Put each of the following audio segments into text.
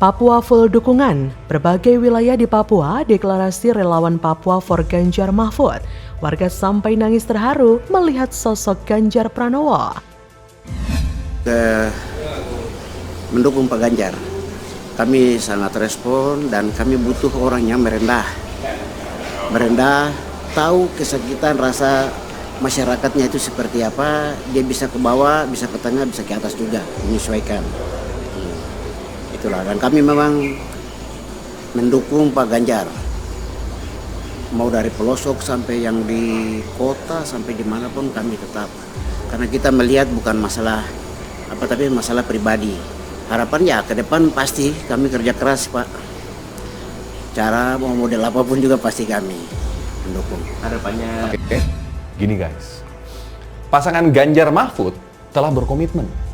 Papua full dukungan. Berbagai wilayah di Papua deklarasi relawan Papua for Ganjar Mahfud. Warga sampai nangis terharu melihat sosok Ganjar Pranowo. Mendukung Pak Ganjar. Kami sangat respon dan kami butuh orang yang merendah. Merendah, tahu kesakitan rasa masyarakatnya itu seperti apa. Dia bisa ke bawah, bisa ke tengah, bisa ke atas juga, menyesuaikan. Itulah, dan kami memang mendukung Pak Ganjar. Mau dari pelosok sampai yang di kota, sampai dimanapun kami tetap. Karena kita melihat bukan masalah tapi masalah pribadi. Harapan ya ke depan pasti kami kerja keras, Pak. Cara mau model apapun juga pasti kami mendukung. Harapannya. Oke. Gini guys, pasangan Ganjar Mahfud telah berkomitmen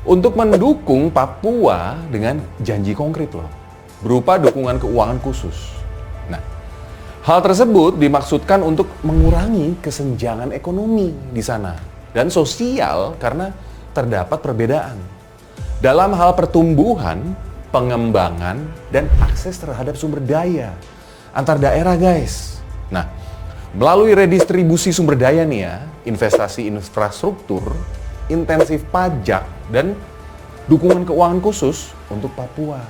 untuk mendukung Papua dengan janji konkret loh, berupa dukungan keuangan khusus. Nah, hal tersebut dimaksudkan untuk mengurangi kesenjangan ekonomi di sana dan sosial karena terdapat perbedaan dalam hal pertumbuhan, pengembangan, dan akses terhadap sumber daya antar daerah guys. Nah, melalui redistribusi sumber daya nih ya, investasi infrastruktur, intensif pajak, dan dukungan keuangan khusus untuk Papua.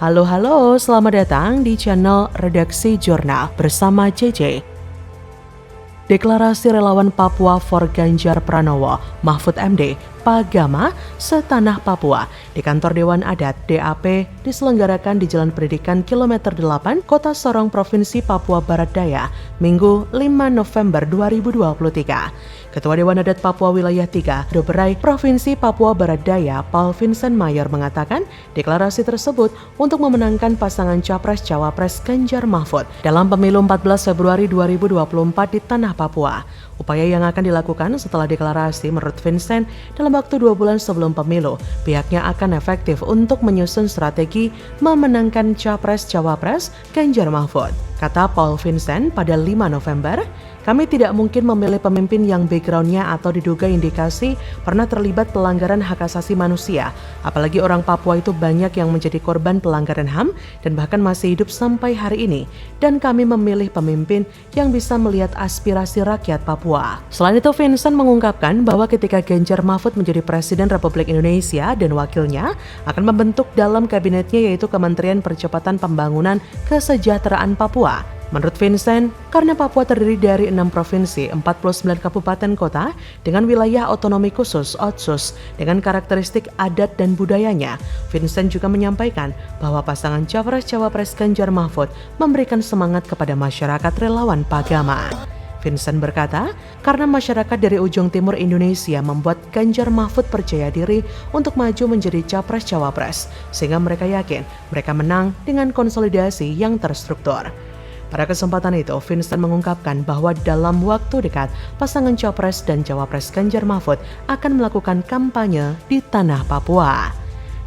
Halo, selamat datang di channel Redaksi Jurnal bersama JJ. Deklarasi relawan Papua for Ganjar Pranowo, Mahfud MD, Pagama, setanah Papua di kantor Dewan Adat DAP diselenggarakan di Jalan Pendidikan Kilometer 8, Kota Sorong, Provinsi Papua Barat Daya, Minggu 5 November 2023. Ketua Dewan Adat Papua Wilayah 3, Doberai, Provinsi Papua Barat Daya, Paul Vincent Mayer mengatakan deklarasi tersebut untuk memenangkan pasangan Capres-Cawapres Ganjar Mahfud dalam pemilu 14 Februari 2024 di Tanah Papua. Upaya yang akan dilakukan setelah deklarasi menurut Vincent dalam waktu 2 bulan sebelum pemilu, pihaknya akan efektif untuk menyusun strategi memenangkan Capres-Cawapres Ganjar Mahfud. Kata Paul Vincent pada 5 November, kami tidak mungkin memilih pemimpin yang backgroundnya atau diduga indikasi pernah terlibat pelanggaran hak asasi manusia. Apalagi orang Papua itu banyak yang menjadi korban pelanggaran HAM dan bahkan masih hidup sampai hari ini. Dan kami memilih pemimpin yang bisa melihat aspirasi rakyat Papua. Selain itu, Vincent mengungkapkan bahwa ketika Ganjar Mahfud menjadi Presiden Republik Indonesia dan wakilnya akan membentuk dalam kabinetnya yaitu Kementerian Percepatan Pembangunan Kesejahteraan Papua. Menurut Vincent, karena Papua terdiri dari 6 provinsi, 49 kabupaten kota dengan wilayah otonomi khusus (OTKHUS) dengan karakteristik adat dan budayanya, Vincent juga menyampaikan bahwa pasangan Capres-Cawapres Ganjar Mahfud memberikan semangat kepada masyarakat relawan Pagama. Vincent berkata, karena masyarakat dari ujung timur Indonesia membuat Ganjar Mahfud percaya diri untuk maju menjadi Capres-Cawapres, sehingga mereka yakin mereka menang dengan konsolidasi yang terstruktur. Pada kesempatan itu, Vincent mengungkapkan bahwa dalam waktu dekat, pasangan Capres dan Cawapres Ganjar Mahfud akan melakukan kampanye di Tanah Papua.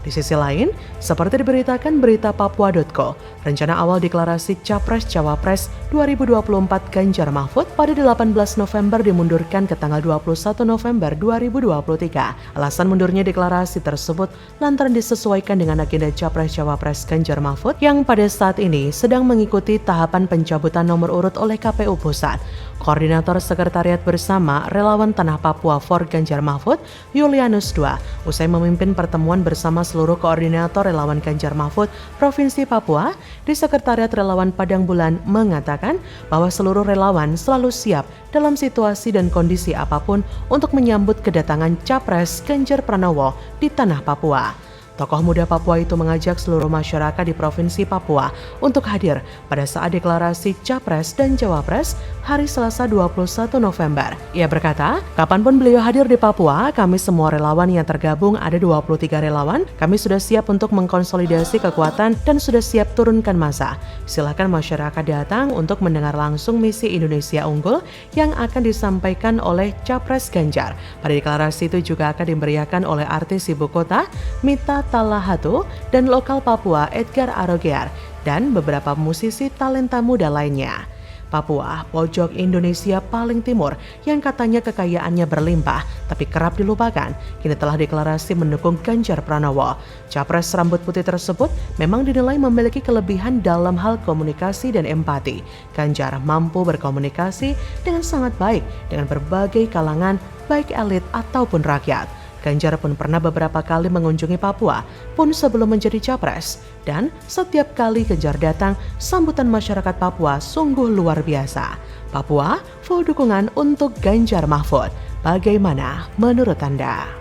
Di sisi lain, seperti diberitakan berita Papua.co, rencana awal deklarasi Capres-Cawapres 2024 Ganjar Mahfud pada 18 November dimundurkan ke tanggal 21 November 2023. Alasan mundurnya deklarasi tersebut lantaran disesuaikan dengan agenda Capres-Cawapres Ganjar Mahfud yang pada saat ini sedang mengikuti tahapan pencabutan nomor urut oleh KPU Pusat. Koordinator Sekretariat Bersama Relawan Tanah Papua for Ganjar Mahfud, Yulianus II, usai memimpin pertemuan bersama seluruh koordinator relawan Ganjar Mahfud Provinsi Papua di Sekretariat Relawan Padang Bulan mengatakan bahwa seluruh relawan selalu siap dalam situasi dan kondisi apapun untuk menyambut kedatangan Capres Ganjar Pranowo di Tanah Papua. Tokoh muda Papua itu mengajak seluruh masyarakat di Provinsi Papua untuk hadir pada saat deklarasi Capres dan Cawapres hari Selasa 21 November. Ia berkata, kapanpun beliau hadir di Papua, kami semua relawan yang tergabung ada 23 relawan, kami sudah siap untuk mengkonsolidasi kekuatan dan sudah siap turunkan massa. Silakan masyarakat datang untuk mendengar langsung misi Indonesia Unggul yang akan disampaikan oleh Capres Ganjar. Pada deklarasi itu juga akan dimeriahkan oleh artis ibu kota Mita Talahatu dan lokal Papua Edgar Arogear dan beberapa musisi talenta muda lainnya. Papua, pojok Indonesia paling timur yang katanya kekayaannya berlimpah tapi kerap dilupakan, kini telah deklarasi mendukung Ganjar Pranowo. Capres rambut putih tersebut memang dinilai memiliki kelebihan dalam hal komunikasi dan empati. Ganjar mampu berkomunikasi dengan sangat baik dengan berbagai kalangan, baik elit ataupun rakyat. Ganjar pun pernah beberapa kali mengunjungi Papua pun sebelum menjadi capres. Dan setiap kali Ganjar datang, sambutan masyarakat Papua sungguh luar biasa. Papua full dukungan untuk Ganjar Mahfud. Bagaimana menurut Anda?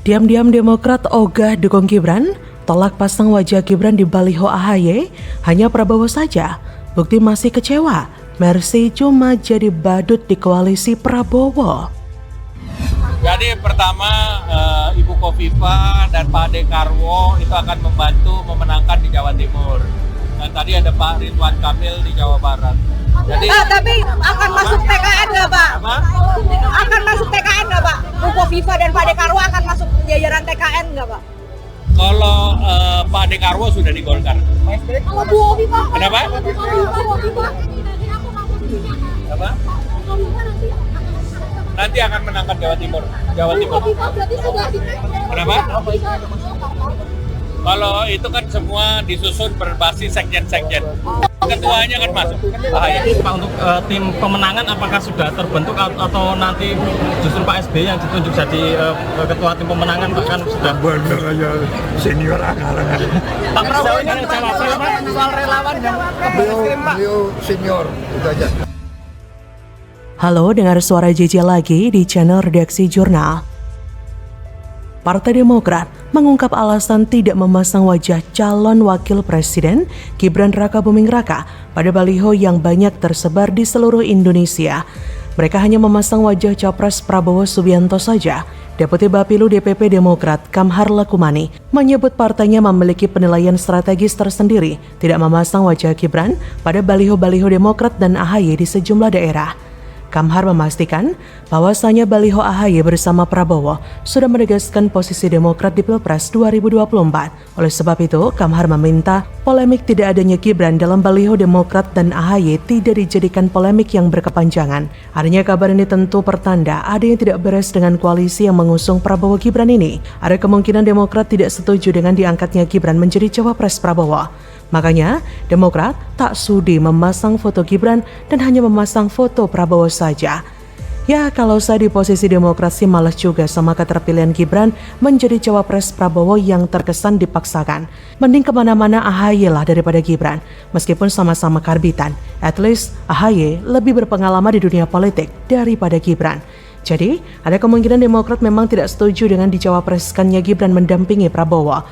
Diam-diam Demokrat ogah dukung Gibran, tolak pasang wajah Gibran di baliho AHY, hanya Prabowo saja. Bukti masih kecewa, Mercy cuma jadi badut di koalisi Prabowo. Jadi pertama Ibu Kofifa dan Pak Dekarwo itu akan membantu memenangkan di Jawa Timur. Dan tadi ada Pak Ridwan Kamil di Jawa Barat. Jadi tapi akan masuk TKN nggak Pak? Apa? Akan masuk TKN nggak Pak? Bu Kofifa dan Pak Dekarwo akan masuk jajaran TKN nggak Pak? Kalau Pak Dekarwo sudah di Golkar. Kalau Bu Kofifa? Kenapa? Apa? Nanti akan menangkan Jawa Timur. Kenapa? Kalau itu kan semua disusun berbasis sekjen-sekjen. Ketuanya kan masuk. Pak, untuk tim pemenangan apakah sudah terbentuk atau nanti justru Pak SBY yang ditunjuk jadi ketua tim pemenangan bahkan sudah bener aja senior akarangan. Pak Prabowo ini soal relawan yang Beliau senior itu aja. Halo, dengar suara JJ lagi di channel Redaksi Jurnal. Partai Demokrat mengungkap alasan tidak memasang wajah calon wakil presiden Gibran Rakabuming Raka pada baliho yang banyak tersebar di seluruh Indonesia. Mereka hanya memasang wajah Capres Prabowo Subianto saja. Deputi Bapilu DPP Demokrat Kamhar Lakumani menyebut partainya memiliki penilaian strategis tersendiri tidak memasang wajah Gibran pada baliho-baliho Demokrat dan AHY di sejumlah daerah. Kamhar memastikan bahwasanya baliho AHY bersama Prabowo sudah menegaskan posisi Demokrat di Pilpres 2024. Oleh sebab itu, Kamhar meminta polemik tidak adanya Gibran dalam baliho Demokrat dan AHY tidak dijadikan polemik yang berkepanjangan. Adanya kabar ini tentu pertanda ada yang tidak beres dengan koalisi yang mengusung Prabowo Gibran ini. Ada kemungkinan Demokrat tidak setuju dengan diangkatnya Gibran menjadi cawapres Prabowo. Makanya, Demokrat tak sudi memasang foto Gibran dan hanya memasang foto Prabowo saja. Ya, kalau saya di posisi Demokrat sih malas juga sama keterpilihan Gibran menjadi cawapres Prabowo yang terkesan dipaksakan. Mending kemana-mana AHY lah daripada Gibran, meskipun sama-sama karbitan. At least AHY lebih berpengalaman di dunia politik daripada Gibran. Jadi, ada kemungkinan Demokrat memang tidak setuju dengan dicawapreskannya Gibran mendampingi Prabowo.